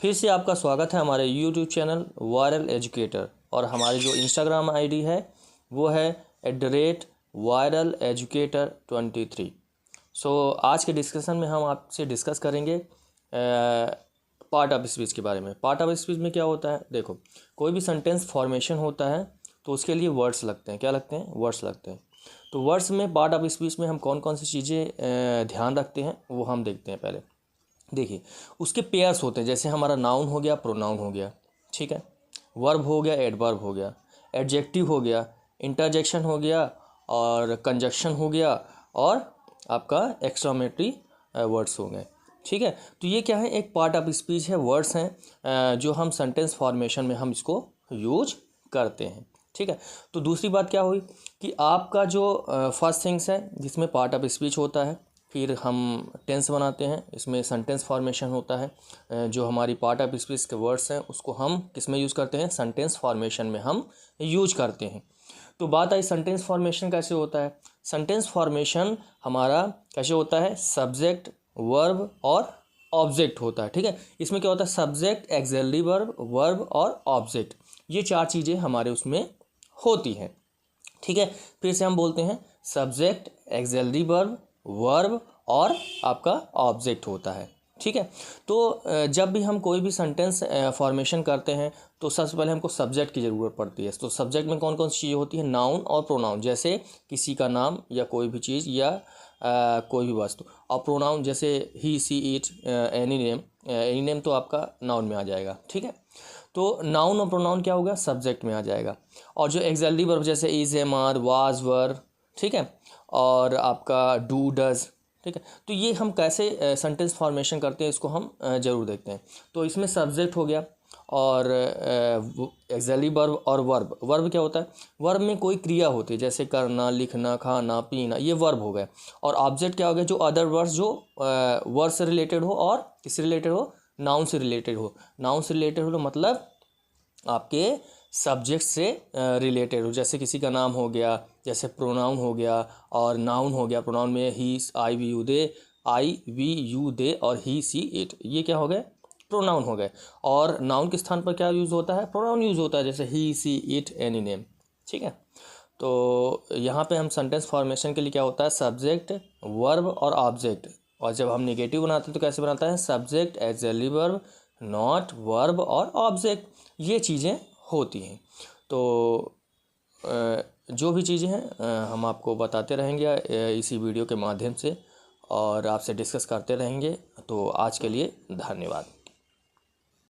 फिर से आपका स्वागत है हमारे यूट्यूब चैनल वायरल एजुकेटर, और हमारी जो इंस्टाग्राम आईडी है वो है @viraleducator23। आज के डिस्कशन में हम आपसे डिस्कस करेंगे पार्ट ऑफ स्पीच के बारे में। पार्ट ऑफ स्पीच में क्या होता है, देखो कोई भी सेंटेंस फॉर्मेशन होता है तो उसके लिए वर्ड्स लगते हैं। क्या लगते हैं? वर्ड्स लगते हैं। तो वर्ड्स में पार्ट ऑफ स्पीच में हम कौन कौन सी चीज़ें ध्यान रखते हैं वो हम देखते हैं। पहले देखिए उसके पेयर्स होते हैं, जैसे हमारा नाउन हो गया, प्रोनाउन हो गया, ठीक है, वर्ब हो गया, एडवर्ब हो गया, एडजेक्टिव हो गया, इंटरजेक्शन हो गया, और कंजक्शन हो गया, और आपका एक्सक्लेमेटरी वर्ड्स हो गए। ठीक है, तो ये क्या है, एक पार्ट ऑफ स्पीच है, वर्ड्स हैं जो हम सेंटेंस फॉर्मेशन में हम इसको यूज करते हैं। ठीक है, तो दूसरी बात क्या हुई कि आपका जो फर्स्ट थिंग्स है जिसमें पार्ट ऑफ स्पीच होता है, फिर हम टेंस बनाते हैं, इसमें सेंटेंस फॉर्मेशन होता है। जो हमारी पार्ट ऑफ स्पीच के वर्ड्स हैं उसको हम किस में यूज़ करते हैं? सेंटेंस फॉर्मेशन में हम यूज करते हैं। तो बात आई सेंटेंस फॉर्मेशन कैसे होता है। सेंटेंस फॉर्मेशन हमारा कैसे होता है? सब्जेक्ट, वर्ब और ऑब्जेक्ट होता है। ठीक है, इसमें क्या होता है? सब्जेक्ट, एक्सिलरी वर्ब, वर्ब और ऑब्जेक्ट, ये चार चीज़ें हमारे उसमें होती हैं। ठीक है, फिर से हम बोलते हैं सब्जेक्ट, एक्सिलरी वर्ब, वर्ब और आपका ऑब्जेक्ट होता है। ठीक है, तो जब भी हम कोई भी सेंटेंस फॉर्मेशन करते हैं तो सबसे पहले हमको सब्जेक्ट की ज़रूरत पड़ती है। तो सब्जेक्ट में कौन कौन सी चीज़ें होती हैं? नाउन और प्रोनाउन, जैसे किसी का नाम या कोई भी चीज़ या कोई भी वस्तु। और प्रोनाउन जैसे he, she, it, any name. Any name तो आपका नाउन में आ जाएगा। ठीक है, तो नाउन और प्रोनाउन क्या होगा? सब्जेक्ट में आ जाएगा। और जो एक्सिलरी वर्ब जैसे इज, एम, आर, वाज, वर, ठीक है, और आपका डू, डज, ठीक है, तो ये हम कैसे सेंटेंस फॉर्मेशन करते हैं इसको हम ज़रूर देखते हैं। तो इसमें सब्जेक्ट हो गया, और एक्सिलरी वर्ब और वर्ब। वर्ब क्या होता है? वर्ब में कोई क्रिया होती है, जैसे करना, लिखना, खाना, पीना, ये वर्ब हो गए। और ऑब्जेक्ट क्या हो गया? जो अदर वर्ड्स जो वर्ड से रिलेटेड हो और किससे रिलेटेड हो? नाउन से रिलेटेड हो। नाउन से रिलेटेड हो मतलब आपके सब्जेक्ट से रिलेटेड हो, जैसे किसी का नाम हो गया, जैसे प्रोनाउन हो गया, और नाउन हो गया। प्रोनाउन में he, I, we, you, they, I, we, you, they और ही, सी, इट, ये क्या हो गए? प्रोनाउन हो गए। और नाउन के स्थान पर क्या यूज़ होता है? प्रोनाउन यूज़ होता है, जैसे he, she, it, any name. ठीक है, तो यहाँ पे हम सेंटेंस फॉर्मेशन के लिए क्या होता है? सब्जेक्ट, वर्ब और ऑब्जेक्ट। और जब हम नेगेटिव बनाते हैं तो कैसे बनाता है? Subject, axillary verb, not, verb और ऑब्जेक्ट, ये चीज़ें होती हैं। तो जो भी चीज़ें हैं हम आपको बताते रहेंगे इसी वीडियो के माध्यम से, और आपसे डिस्कस करते रहेंगे। तो आज के लिए धन्यवाद।